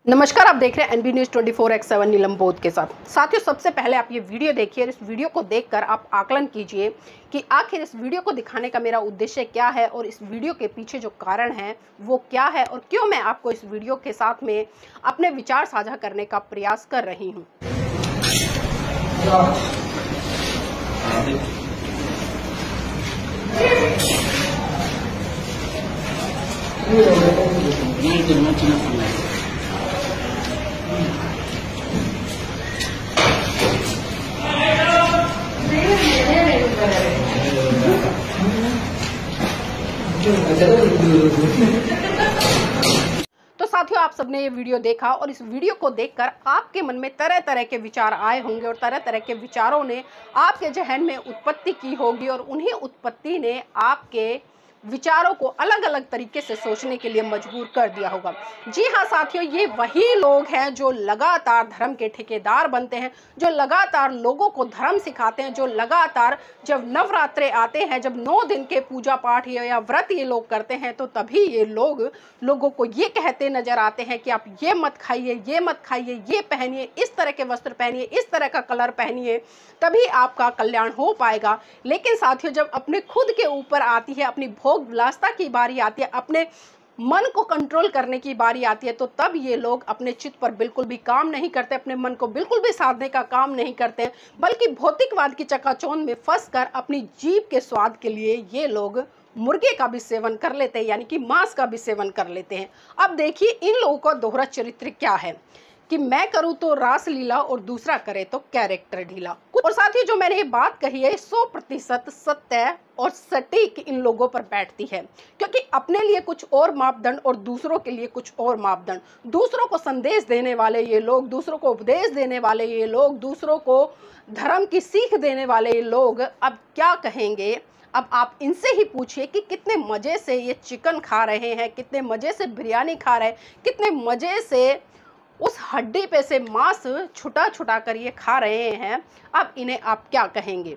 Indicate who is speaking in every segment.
Speaker 1: नमस्कार, आप देख रहे हैं एनबी न्यूज़ 24/7 नीलम बोध के साथ। साथियों, सबसे पहले आप ये वीडियो देखिए और इस वीडियो को देखकर आप आकलन कीजिए कि आखिर इस वीडियो को दिखाने का मेरा उद्देश्य क्या है और इस वीडियो के पीछे जो कारण है वो क्या है और क्यों मैं आपको इस वीडियो के साथ में अपने विचार साझा करने का प्रयास कर रही हूँ। तो साथियों, आप सबने ये वीडियो देखा और इस वीडियो को देखकर आपके मन में तरह तरह के विचार आए होंगे और तरह तरह के विचारों ने आपके जहन में उत्पत्ति की होगी और उन्हीं उत्पत्ति ने आपके विचारों को अलग अलग तरीके से सोचने के लिए मजबूर कर दिया होगा। जी हाँ साथियों, ये वही लोग हैं जो लगातार धर्म के ठेकेदार बनते हैं, जो लगातार लोगों को धर्म सिखाते हैं, जो लगातार जब नवरात्रे आते हैं, जब 9 दिन के पूजा पाठ या व्रत ये लोग करते हैं, तो तभी ये लोगों को ये कहते नजर आते हैं कि आप ये मत खाइए, ये मत खाइए, ये पहनिए, इस तरह के वस्त्र पहनिए, इस तरह का कलर पहनिए, तभी आपका कल्याण हो पाएगा। लेकिन साथियों, जब अपने खुद के ऊपर आती है, अपनी भोग विलासता की बारी आती है, अपने मन को कंट्रोल करने की बारी आती है, तो तब ये लोग अपने चित्त पर बिल्कुल भी काम नहीं करते, अपने मन को बिल्कुल भी साधने का काम नहीं करते, बल्कि भौतिकवाद की चकाचौंध में फंसकर अपनी जीभ के स्वाद के लिए ये लोग मुर्गे का भी सेवन कर लेते हैं, यानी कि मांस का भी सेवन कर लेते हैं। अब देखिए, इन लोगों का दोहरा चरित्र क्या है कि मैं करूं तो रासलीला और दूसरा करे तो कैरेक्टर ढीला। और साथियों, जो मैंने ये बात कही है 100% सत्य और सटीक इन लोगों पर बैठती है, क्योंकि अपने लिए कुछ और मापदंड और दूसरों के लिए कुछ और मापदंड, दूसरों को संदेश देने वाले ये लोग, दूसरों को उपदेश देने वाले ये लोग, दूसरों को धर्म की सीख देने वाले ये लोग अब क्या कहेंगे। अब आप इनसे ही पूछिए कि कितने मजे से ये चिकन खा रहे हैं, कितने मजे से बिरयानी खा रहे हैं, कितने मजे से उस हड्डी पे से मांस छुटा छुटा कर ये खा रहे हैं। अब इन्हें आप क्या कहेंगे,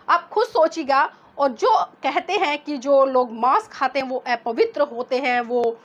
Speaker 1: आप खुद सोचिएगा। और जो कहते हैं कि जो लोग मांस खाते हैं वो अपवित्र होते हैं, वो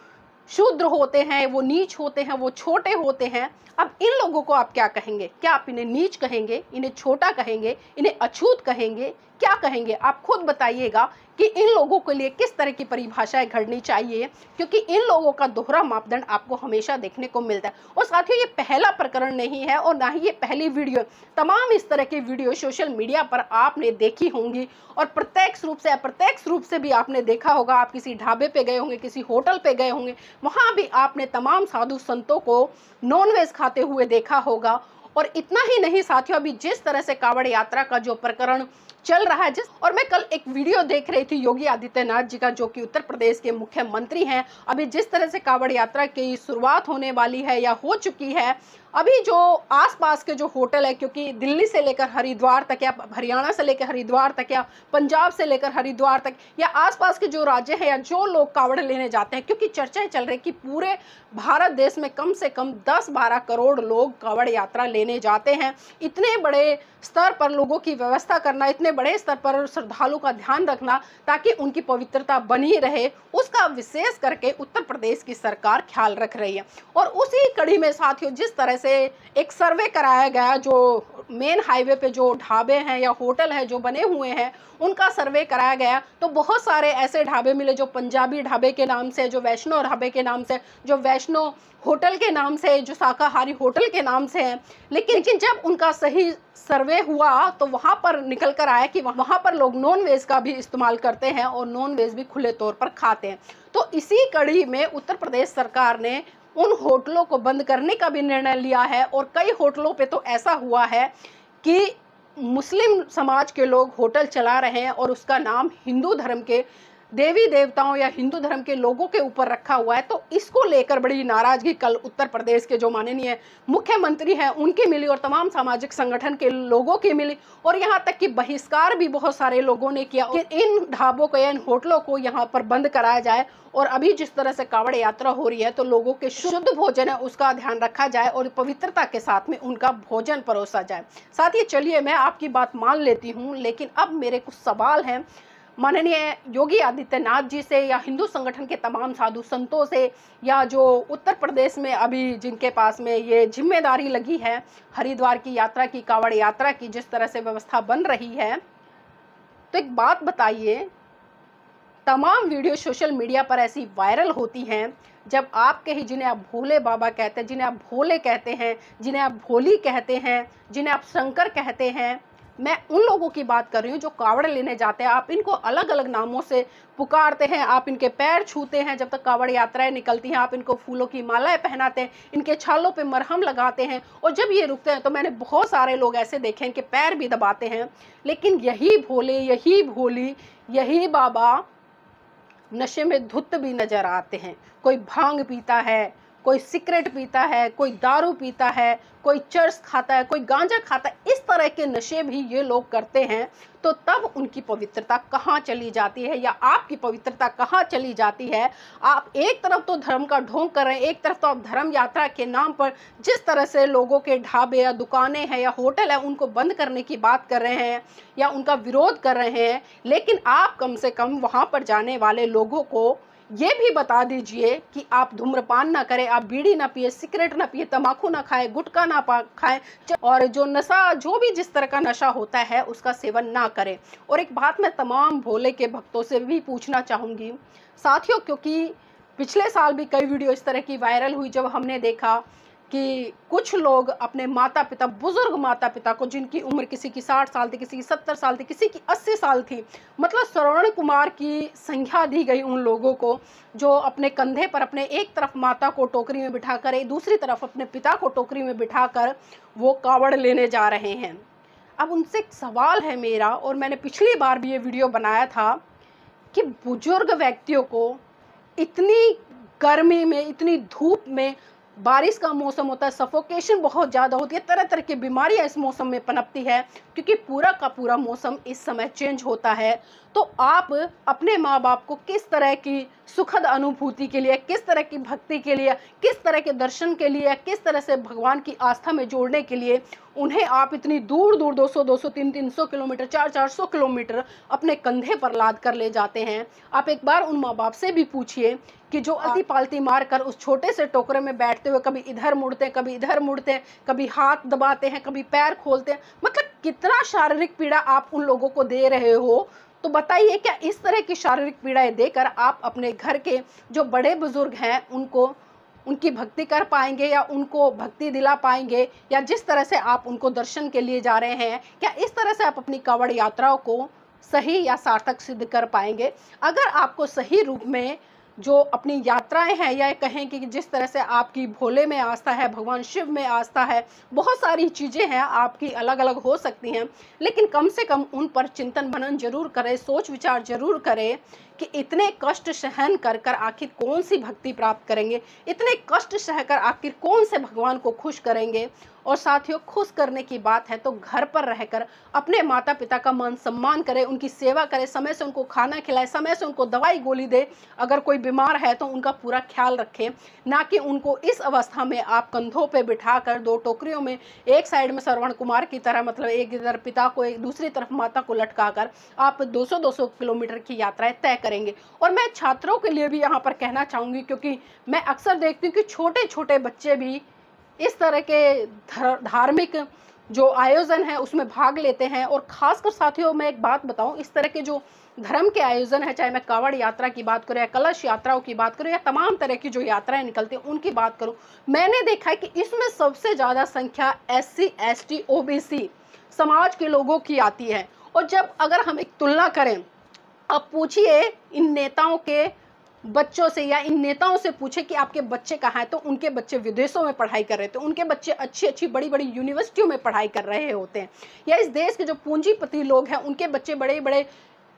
Speaker 1: शूद्र होते हैं, वो नीच होते हैं, वो छोटे होते हैं, अब इन लोगों को आप क्या कहेंगे? क्या आप इन्हें नीच कहेंगे, इन्हें छोटा कहेंगे, इन्हें अछूत कहेंगे, क्या कहेंगे? आप खुद बताइएगा कि इन लोगों के लिए किस तरह की परिभाषाएं घड़नी चाहिए, क्योंकि इन लोगों का दोहरा मापदंड आपको हमेशा देखने को मिलता है। और साथियों, ये पहला प्रकरण नहीं है और ना ही ये पहली वीडियो, तमाम इस तरह की वीडियो सोशल मीडिया पर आपने देखी होंगी और प्रत्यक्ष रूप से अप्रत्यक्ष रूप से भी आपने देखा होगा। आप किसी ढाबे पे गए होंगे, किसी होटल पे गए होंगे, वहां भी आपने तमाम साधु संतों को नॉनवेज खाते हुए देखा होगा। और इतना ही नहीं साथियों, अभी जिस तरह से कांवड़ यात्रा का जो प्रकरण चल रहा है, और मैं कल एक वीडियो देख रही थी योगी आदित्यनाथ जी का, जो कि उत्तर प्रदेश के मुख्यमंत्री हैं। अभी जिस तरह से कांवड़ यात्रा की शुरुआत होने वाली है या हो चुकी है, अभी जो आसपास के जो होटल है, क्योंकि दिल्ली से लेकर हरिद्वार तक या हरियाणा से लेकर हरिद्वार तक या पंजाब से लेकर हरिद्वार तक या आसपास के जो राज्य हैं या जो लोग कांवड़ लेने जाते हैं, क्योंकि चर्चाएं चल रही कि पूरे भारत देश में कम से कम 10-12 करोड़ लोग कांवड़ यात्रा लेने जाते हैं। इतने बड़े स्तर पर लोगों की व्यवस्था करना, इतने बड़े स्तर पर श्रद्धालु का ध्यान रखना ताकि उनकी पवित्रता बनी रहे, उसका विशेष करके उत्तर प्रदेश की सरकार ख्याल रख रही है। और उसी कड़ी में साथियों, जिस तरह से एक सर्वे कराया गया, जो मेन हाईवे पे जो ढाबे हैं या होटल है जो बने हुए हैं, उनका सर्वे कराया गया, तो बहुत सारे ऐसे ढाबे मिले जो पंजाबी ढाबे के नाम से, जो वैष्णो ढाबे के नाम से, जो वैष्णो होटल के नाम से, जो शाकाहारी होटल के नाम से है। लेकिन जब उनका सही सर्वे हुआ तो वहां पर निकल कर आया कि वहां पर लोग नॉन वेज का भी इस्तेमाल करते हैं और नॉन वेज भी खुले तौर पर खाते हैं। तो इसी कड़ी में उत्तर प्रदेश सरकार ने उन होटलों को बंद करने का भी निर्णय लिया है। और कई होटलों पे तो ऐसा हुआ है कि मुस्लिम समाज के लोग होटल चला रहे हैं और उसका नाम हिंदू धर्म के देवी देवताओं या हिंदू धर्म के लोगों के ऊपर रखा हुआ है। तो इसको लेकर बड़ी नाराजगी कल उत्तर प्रदेश के जो माननीय मुख्यमंत्री हैं उनकी मिली और तमाम सामाजिक संगठन के लोगों की मिली, और यहाँ तक कि बहिष्कार भी बहुत सारे लोगों ने किया कि इन ढाबों को या इन होटलों को यहाँ पर बंद कराया जाए। और अभी जिस तरह से कांवड़ यात्रा हो रही है, तो लोगों के शुद्ध भोजन है उसका ध्यान रखा जाए और पवित्रता के साथ में उनका भोजन परोसा जाए। साथ ही चलिए, मैं आपकी बात मान लेती हूँ, लेकिन अब मेरे कुछ सवाल हैं माननीय योगी आदित्यनाथ जी से या हिंदू संगठन के तमाम साधु संतों से, या जो उत्तर प्रदेश में अभी जिनके पास में ये जिम्मेदारी लगी है हरिद्वार की यात्रा की, कांवड़ यात्रा की, जिस तरह से व्यवस्था बन रही है, तो एक बात बताइए, तमाम वीडियो सोशल मीडिया पर ऐसी वायरल होती हैं जब आपके ही, जिन्हें आप भोले बाबा कहते हैं, जिन्हें आप भोले कहते हैं, जिन्हें आप भोली कहते हैं, जिन्हें आप शंकर कहते हैं, मैं उन लोगों की बात कर रही हूँ जो कावड़ लेने जाते हैं। आप इनको अलग अलग नामों से पुकारते हैं, आप इनके पैर छूते हैं जब तक कावड़ यात्राएं निकलती हैं, आप इनको फूलों की मालाएं पहनाते हैं, इनके छालों पे मरहम लगाते हैं, और जब ये रुकते हैं तो मैंने बहुत सारे लोग ऐसे देखे हैं कि पैर भी दबाते हैं। लेकिन यही भोले, यही भोली, यही बाबा नशे में धुत भी नजर आते हैं। कोई भांग पीता है, कोई सिगरेट पीता है, कोई दारू पीता है, कोई चरस खाता है, कोई गांजा खाता है, इस तरह के नशे भी ये लोग करते हैं। तो तब उनकी पवित्रता कहाँ चली जाती है, या आपकी पवित्रता कहाँ चली जाती है? आप एक तरफ तो धर्म का ढोंग कर रहे हैं, एक तरफ तो आप धर्म यात्रा के नाम पर जिस तरह से लोगों के ढाबे या दुकानें हैं या होटल है उनको बंद करने की बात कर रहे हैं या उनका विरोध कर रहे हैं, लेकिन आप कम से कम वहाँ पर जाने वाले लोगों को ये भी बता दीजिए कि आप धूम्रपान ना करें, आप बीड़ी ना पिए, सिगरेट ना पिए, तम्बाकू ना खाएं, गुटखा ना खाएं, और जो नशा, जो भी जिस तरह का नशा होता है उसका सेवन ना करें। और एक बात मैं तमाम भोले के भक्तों से भी पूछना चाहूँगी साथियों, क्योंकि पिछले साल भी कई वीडियो इस तरह की वायरल हुई जब हमने देखा कि कुछ लोग अपने माता पिता, बुजुर्ग माता पिता को, जिनकी उम्र किसी की 60 साल थी, किसी की 70 साल थी, किसी की 80 साल थी, मतलब श्रवण कुमार की संख्या दी गई उन लोगों को जो अपने कंधे पर अपने एक तरफ माता को टोकरी में बिठाकर, एक दूसरी तरफ अपने पिता को टोकरी में बिठाकर वो कावड़ लेने जा रहे हैं। अब उनसे एक सवाल है मेरा, और मैंने पिछली बार भी ये वीडियो बनाया था कि बुजुर्ग व्यक्तियों को इतनी गर्मी में, इतनी धूप में, बारिश का मौसम होता है, सफोकेशन बहुत ज़्यादा होती है, तरह तरह की बीमारियां इस मौसम में पनपती है क्योंकि पूरा का पूरा मौसम इस समय चेंज होता है। तो आप अपने माँ बाप को किस तरह की सुखद अनुभूति के लिए, किस तरह की भक्ति के लिए, किस तरह के दर्शन के लिए, किस तरह से भगवान की आस्था में जोड़ने के लिए उन्हें आप इतनी दूर दूर 200-200, 300-300 किलोमीटर, 400-400 किलोमीटर अपने कंधे पर लाद कर ले जाते हैं? आप एक बार उन माँ बाप से भी पूछिए कि जो आलती पालती मार कर उस छोटे से टोकरे में बैठते हुए कभी इधर मुड़ते हैं, कभी इधर मुड़ते हैं, कभी हाथ दबाते हैं, कभी पैर खोलते हैं, मतलब कितना शारीरिक पीड़ा आप उन लोगों को दे रहे हो। तो बताइए, क्या इस तरह की शारीरिक पीड़ाएं देकर आप अपने घर के जो बड़े बुजुर्ग हैं उनको, उनकी भक्ति कर पाएंगे, या उनको भक्ति दिला पाएंगे, या जिस तरह से आप उनको दर्शन के लिए जा रहे हैं, क्या इस तरह से आप अपनी कांवड़ यात्राओं को सही या सार्थक सिद्ध कर पाएंगे? अगर आपको सही रूप में जो अपनी यात्राएं हैं, या कहें कि जिस तरह से आपकी भोले में आस्था है, भगवान शिव में आस्था है, बहुत सारी चीज़ें हैं आपकी अलग अलग हो सकती हैं, लेकिन कम से कम उन पर चिंतन मनन जरूर करें, सोच विचार जरूर करें कि इतने कष्ट सहन कर कर आखिर कौन सी भक्ति प्राप्त करेंगे, इतने कष्ट सहकर आखिर कौन से भगवान को खुश करेंगे। और साथियों, खुश करने की बात है तो घर पर रहकर अपने माता पिता का मान सम्मान करें, उनकी सेवा करें, समय से उनको खाना खिलाए, समय से उनको दवाई गोली दे, अगर कोई बीमार है तो उनका पूरा ख्याल रखें, ना कि उनको इस अवस्था में आप कंधों पे बिठाकर दो टोकरियों में, एक साइड में श्रवण कुमार की तरह, मतलब एक इधर पिता को, एक दूसरी तरफ माता को लटकाकर आप 200-200 किलोमीटर की यात्राएं तय करेंगे। और मैं छात्रों के लिए भी यहाँ पर कहना चाहूँगी, क्योंकि मैं अक्सर देखती हूँ कि छोटे छोटे बच्चे भी इस तरह के धार्मिक जो आयोजन है उसमें भाग लेते हैं। और खासकर साथियों, मैं एक बात बताऊं, इस तरह के जो धर्म के आयोजन है, चाहे मैं कांवड़ यात्रा की बात करूं या कलश यात्राओं की बात करूं या तमाम तरह की जो यात्राएं निकलती हैं उनकी बात करूं, मैंने देखा है कि इसमें सबसे ज़्यादा संख्या SC ST OBC समाज के लोगों की आती है। और जब अगर हम एक तुलना करें, अब पूछिए इन नेताओं के बच्चों से, या इन नेताओं से पूछे कि आपके बच्चे कहाँ हैं, तो उनके बच्चे विदेशों में पढ़ाई कर रहे थे, उनके बच्चे अच्छी अच्छी बड़ी बड़ी यूनिवर्सिटियों में पढ़ाई कर रहे होते हैं। या इस देश के जो पूंजीपति लोग हैं उनके बच्चे बड़े बड़े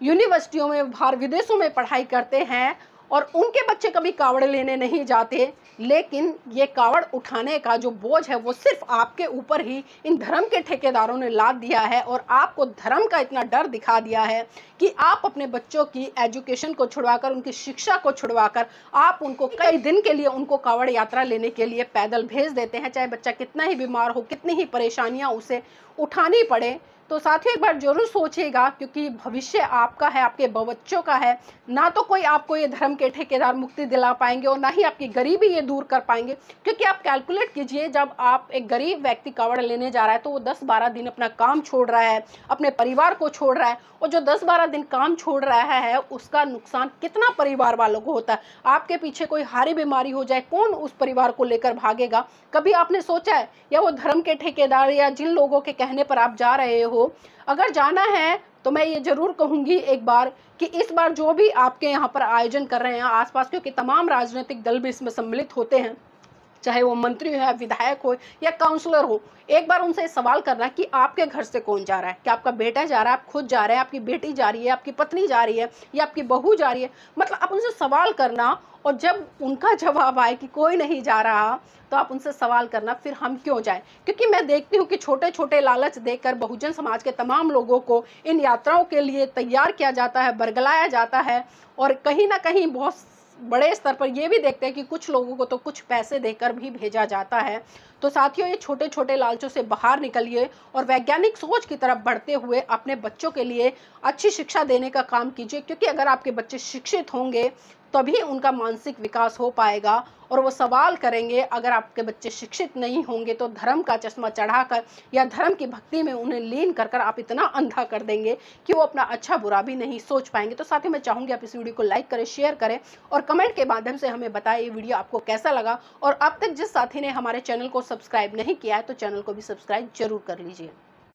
Speaker 1: यूनिवर्सिटियों में, बाहर विदेशों में पढ़ाई करते हैं, और उनके बच्चे कभी कावड़ लेने नहीं जाते। लेकिन ये कावड़ उठाने का जो बोझ है वो सिर्फ आपके ऊपर ही इन धर्म के ठेकेदारों ने लाद दिया है, और आपको धर्म का इतना डर दिखा दिया है कि आप अपने बच्चों की एजुकेशन को छुड़वाकर, उनकी शिक्षा को छुड़वाकर, आप उनको कई दिन के लिए उनको कावड़ यात्रा लेने के लिए पैदल भेज देते हैं, चाहे बच्चा कितना ही बीमार हो, कितनी ही परेशानियां उसे उठानी पड़े। तो साथियों एक बार जरूर सोचिएगा, क्योंकि भविष्य आपका है, आपके बच्चों का है। ना तो कोई आपको ये धर्म के ठेकेदार मुक्ति दिला पाएंगे और ना ही आपकी गरीबी ये दूर कर पाएंगे। क्योंकि आप कैलकुलेट कीजिए, जब आप एक गरीब व्यक्ति कावड़ लेने जा रहा है तो वो 10-12 दिन अपना काम छोड़ रहा है, अपने परिवार को छोड़ रहा है, और जो 10-12 दिन काम छोड़ रहा है उसका नुकसान कितना परिवार वालों को होता है। आपके पीछे कोई हारी बीमारी हो जाए, कौन उस परिवार को लेकर भागेगा? कभी आपने सोचा है? या वो धर्म के ठेकेदार या जिन लोगों के कहने पर आप जा रहे हो, अगर जाना है तो मैं ये जरूर कहूंगी एक बार कि इस बार जो भी आपके यहाँ पर आयोजन कर रहे हैं आसपास, क्योंकि तमाम राजनीतिक दल भी इसमें सम्मिलित होते हैं, चाहे वो मंत्री हो, विधायक हो या काउंसलर हो, एक बार उनसे सवाल करना कि आपके घर से कौन जा रहा है। क्या आपका बेटा जा रहा है, आप खुद जा रहे हैं, आपकी बेटी जा रही है, आपकी पत्नी जा रही है या आपकी बहू जा रही है? मतलब आप उनसे सवाल करना, और जब उनका जवाब आए कि कोई नहीं जा रहा, तो आप उनसे सवाल करना फिर हम क्यों जाएं। क्योंकि मैं देखती हूँ कि छोटे छोटे लालच देकर बहुजन समाज के तमाम लोगों को इन यात्राओं के लिए तैयार किया जाता है, बरगलाया जाता है, और कहीं ना कहीं बहुत बड़े स्तर पर ये भी देखते हैं कि कुछ लोगों को तो कुछ पैसे देकर भी भेजा जाता है। तो साथियों ये छोटे छोटे लालचों से बाहर निकलिए और वैज्ञानिक सोच की तरफ बढ़ते हुए अपने बच्चों के लिए अच्छी शिक्षा देने का काम कीजिए। क्योंकि अगर आपके बच्चे शिक्षित होंगे तभी उनका मानसिक विकास हो पाएगा, और वो सवाल करेंगे। अगर आपके बच्चे शिक्षित नहीं होंगे तो धर्म का चश्मा चढ़ाकर या धर्म की भक्ति में उन्हें लीन कर आप इतना अंधा कर देंगे कि वो अपना अच्छा बुरा भी नहीं सोच पाएंगे। तो साथियों मैं चाहूंगी आप इस वीडियो को लाइक करें, शेयर करें और कमेंट के माध्यम से हमें बताएं ये वीडियो आपको कैसा लगा। और अब तक जिस साथी ने हमारे चैनल को सब्सक्राइब नहीं किया है तो चैनल को भी सब्सक्राइब जरूर कर लीजिए।